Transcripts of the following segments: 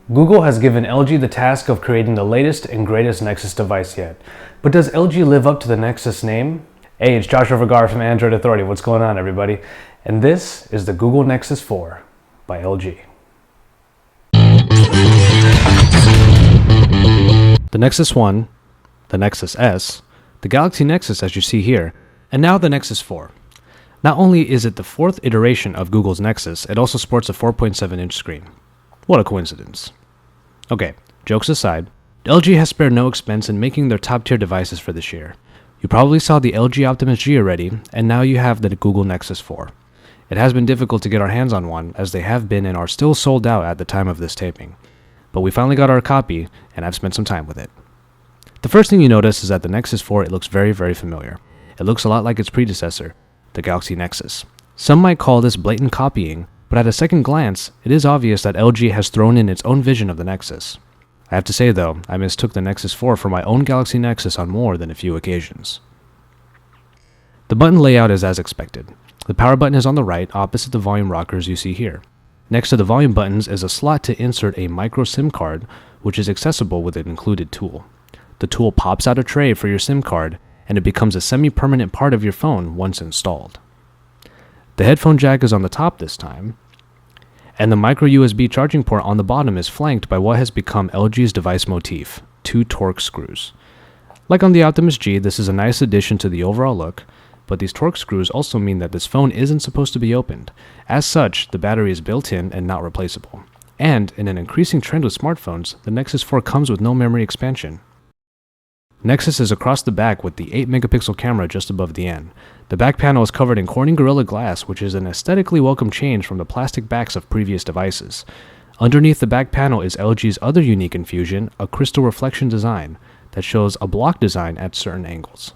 Google has given LG the task of creating the latest and greatest Nexus device yet. But does LG live up to the Nexus name? Hey, it's Joshua Vergara from Android Authority. What's going on, everybody? And this is the Google Nexus 4 by LG. The Nexus 1, the Nexus S, the Galaxy Nexus as you see here, and now the Nexus 4. Not only is it the fourth iteration of Google's Nexus, it also sports a 4.7-inch screen. What a coincidence. Okay, jokes aside, LG has spared no expense in making their top-tier devices for this year. You probably saw the LG Optimus G already, and now you have the Google Nexus 4. It has been difficult to get our hands on one, as they have been and are still sold out at the time of this taping. But we finally got our copy, and I've spent some time with it. The first thing you notice is that the Nexus 4, it looks very, very familiar. It looks a lot like its predecessor, the Galaxy Nexus. Some might call this blatant copying, but at a second glance, it is obvious that LG has thrown in its own vision of the Nexus. I have to say though, I mistook the Nexus 4 for my own Galaxy Nexus on more than a few occasions. The button layout is as expected. The power button is on the right, opposite the volume rockers you see here. Next to the volume buttons is a slot to insert a micro SIM card, which is accessible with an included tool. The tool pops out a tray for your SIM card, and it becomes a semi-permanent part of your phone once installed. The headphone jack is on the top this time, and the micro USB charging port on the bottom is flanked by what has become LG's device motif, 2 Torx screws. Like on the Optimus G, this is a nice addition to the overall look, but these Torx screws also mean that this phone isn't supposed to be opened. As such, the battery is built in and not replaceable. And, in an increasing trend with smartphones, the Nexus 4 comes with no memory expansion. Nexus is across the back with the 8-megapixel camera just above the N. The back panel is covered in Corning Gorilla Glass, which is an aesthetically welcome change from the plastic backs of previous devices. Underneath the back panel is LG's other unique infusion, a crystal reflection design that shows a block design at certain angles.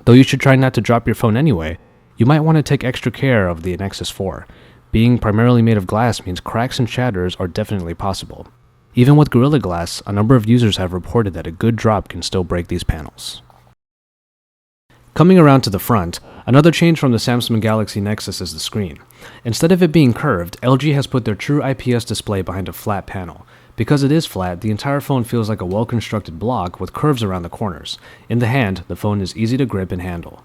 Though you should try not to drop your phone anyway, you might want to take extra care of the Nexus 4. Being primarily made of glass means cracks and shatters are definitely possible. Even with Gorilla Glass, a number of users have reported that a good drop can still break these panels. Coming around to the front, another change from the Samsung Galaxy Nexus is the screen. Instead of it being curved, LG has put their true IPS display behind a flat panel. Because it is flat, the entire phone feels like a well-constructed block with curves around the corners. In the hand, the phone is easy to grip and handle.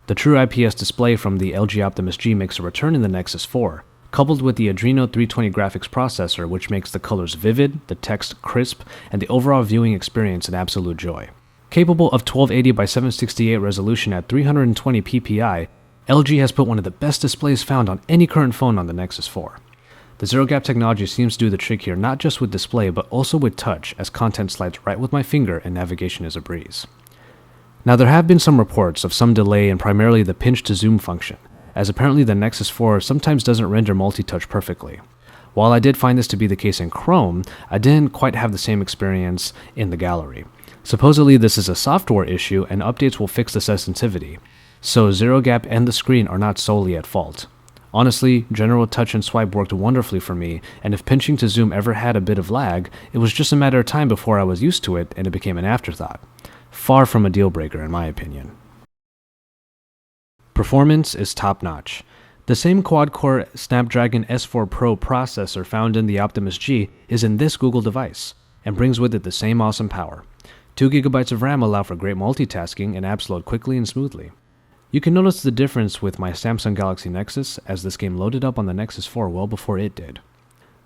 The true IPS display from the LG Optimus G makes a return in the Nexus 4, coupled with the Adreno 320 graphics processor, which makes the colors vivid, the text crisp, and the overall viewing experience an absolute joy. Capable of 1280 by 768 resolution at 320 ppi, LG has put one of the best displays found on any current phone on the Nexus 4. The Zero Gap technology seems to do the trick here, not just with display, but also with touch, as content slides right with my finger and navigation is a breeze. Now there have been some reports of some delay in primarily the pinch to zoom function, as apparently the Nexus 4 sometimes doesn't render multi-touch perfectly. While I did find this to be the case in Chrome, I didn't quite have the same experience in the gallery. Supposedly this is a software issue and updates will fix the sensitivity, so Zero Gap and the screen are not solely at fault. Honestly, general touch and swipe worked wonderfully for me, and if pinching to zoom ever had a bit of lag, it was just a matter of time before I was used to it and it became an afterthought. Far from a deal breaker in my opinion. Performance is top-notch. The same quad-core Snapdragon S4 Pro processor found in the Optimus G is in this Google device, and brings with it the same awesome power. 2GB of RAM allow for great multitasking and apps load quickly and smoothly. You can notice the difference with my Samsung Galaxy Nexus, as this game loaded up on the Nexus 4 well before it did.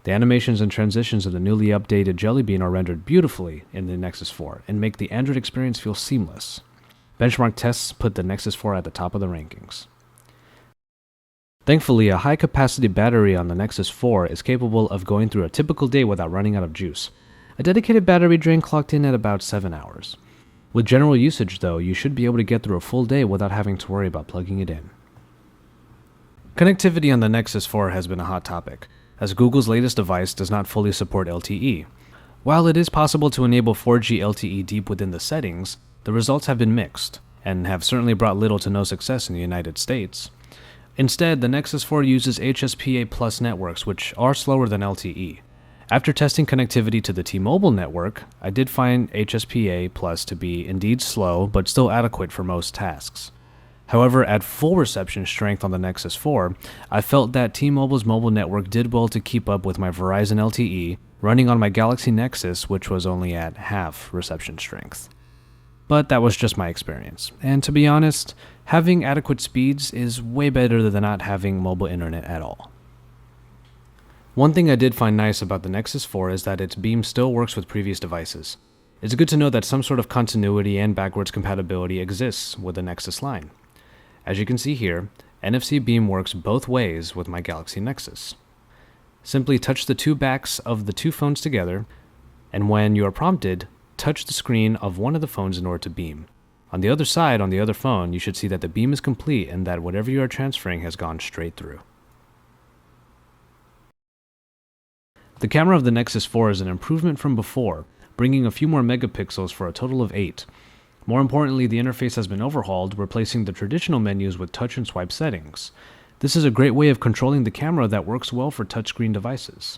The animations and transitions of the newly updated Jelly Bean are rendered beautifully in the Nexus 4, and make the Android experience feel seamless. Benchmark tests put the Nexus 4 at the top of the rankings. Thankfully, a high-capacity battery on the Nexus 4 is capable of going through a typical day without running out of juice. A dedicated battery drain clocked in at about 7 hours. With general usage though, you should be able to get through a full day without having to worry about plugging it in. Connectivity on the Nexus 4 has been a hot topic, as Google's latest device does not fully support LTE. While it is possible to enable 4G LTE deep within the settings, the results have been mixed, and have certainly brought little to no success in the United States. Instead, the Nexus 4 uses HSPA Plus networks, which are slower than LTE. After testing connectivity to the T-Mobile network, I did find HSPA Plus to be indeed slow, but still adequate for most tasks. However, at full reception strength on the Nexus 4, I felt that T-Mobile's mobile network did well to keep up with my Verizon LTE, running on my Galaxy Nexus, which was only at half reception strength. But that was just my experience, and to be honest, having adequate speeds is way better than not having mobile internet at all. One thing I did find nice about the Nexus 4 is that its beam still works with previous devices. It's good to know that some sort of continuity and backwards compatibility exists with the Nexus line. As you can see here, NFC beam works both ways with my Galaxy Nexus. Simply touch the two backs of the two phones together, and when you are prompted, touch the screen of one of the phones in order to beam. On the other side, on the other phone, you should see that the beam is complete and that whatever you are transferring has gone straight through. The camera of the Nexus 4 is an improvement from before, bringing a few more megapixels for a total of 8. More importantly, the interface has been overhauled, replacing the traditional menus with touch and swipe settings. This is a great way of controlling the camera that works well for touchscreen devices.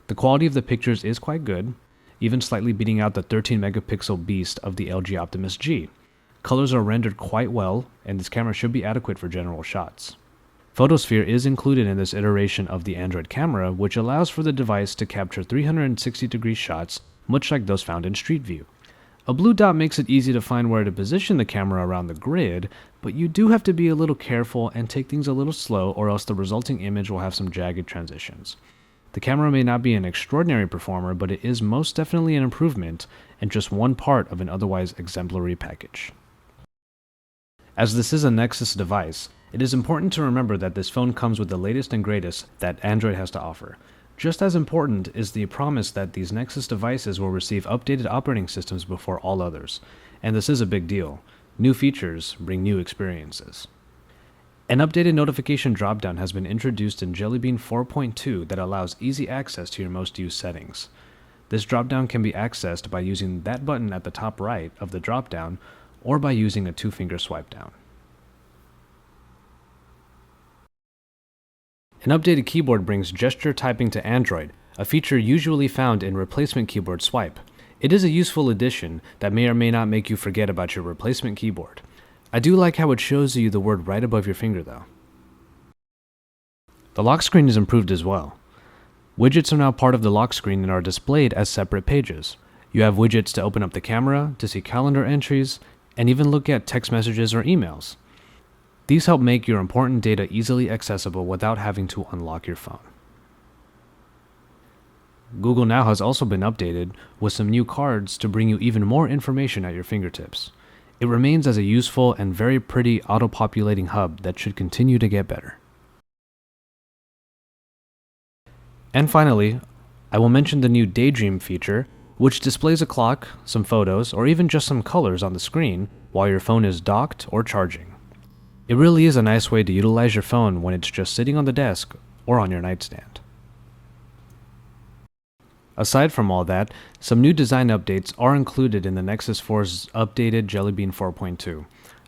The quality of the pictures is quite good, even slightly beating out the 13 megapixel beast of the LG Optimus G. Colors are rendered quite well, and this camera should be adequate for general shots. Photosphere is included in this iteration of the Android camera, which allows for the device to capture 360-degree shots, much like those found in Street View. A blue dot makes it easy to find where to position the camera around the grid, but you do have to be a little careful and take things a little slow, or else the resulting image will have some jagged transitions. The camera may not be an extraordinary performer, but it is most definitely an improvement and just one part of an otherwise exemplary package. As this is a Nexus device, it is important to remember that this phone comes with the latest and greatest that Android has to offer. Just as important is the promise that these Nexus devices will receive updated operating systems before all others, and this is a big deal. New features bring new experiences. An updated notification dropdown has been introduced in Jelly Bean 4.2 that allows easy access to your most used settings. This dropdown can be accessed by using that button at the top right of the dropdown or by using a two-finger swipe down. An updated keyboard brings gesture typing to Android, a feature usually found in replacement keyboard swipe. It is a useful addition that may or may not make you forget about your replacement keyboard. I do like how it shows you the word right above your finger though. The lock screen is improved as well. Widgets are now part of the lock screen and are displayed as separate pages. You have widgets to open up the camera, to see calendar entries, and even look at text messages or emails. These help make your important data easily accessible without having to unlock your phone. Google Now has also been updated with some new cards to bring you even more information at your fingertips. It remains as a useful and very pretty auto-populating hub that should continue to get better. And finally, I will mention the new Daydream feature, which displays a clock, some photos, or even just some colors on the screen while your phone is docked or charging. It really is a nice way to utilize your phone when it's just sitting on the desk or on your nightstand. Aside from all that, some new design updates are included in the Nexus 4's updated Jelly Bean 4.2.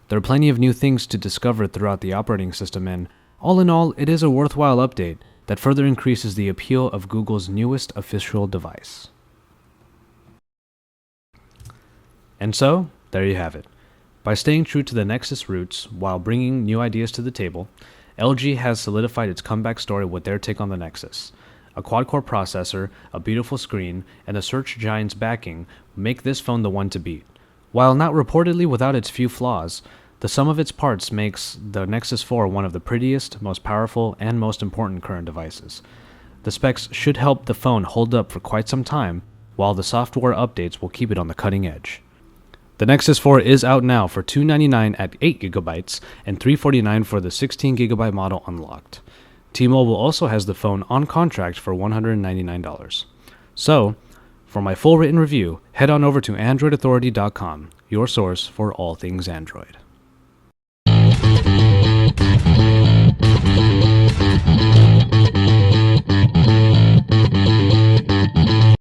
There are plenty of new things to discover throughout the operating system, and all in all, it is a worthwhile update that further increases the appeal of Google's newest official device. And so, there you have it. By staying true to the Nexus roots while bringing new ideas to the table, LG has solidified its comeback story with their take on the Nexus. A quad-core processor, a beautiful screen, and a search giant's backing make this phone the one to beat. While not reportedly without its few flaws, the sum of its parts makes the Nexus 4 one of the prettiest, most powerful, and most important current devices. The specs should help the phone hold up for quite some time, while the software updates will keep it on the cutting edge. The Nexus 4 is out now for $299 at 8GB and $349 for the 16GB model unlocked. T-Mobile also has the phone on contract for $199. So, for my full written review, head on over to AndroidAuthority.com, your source for all things Android.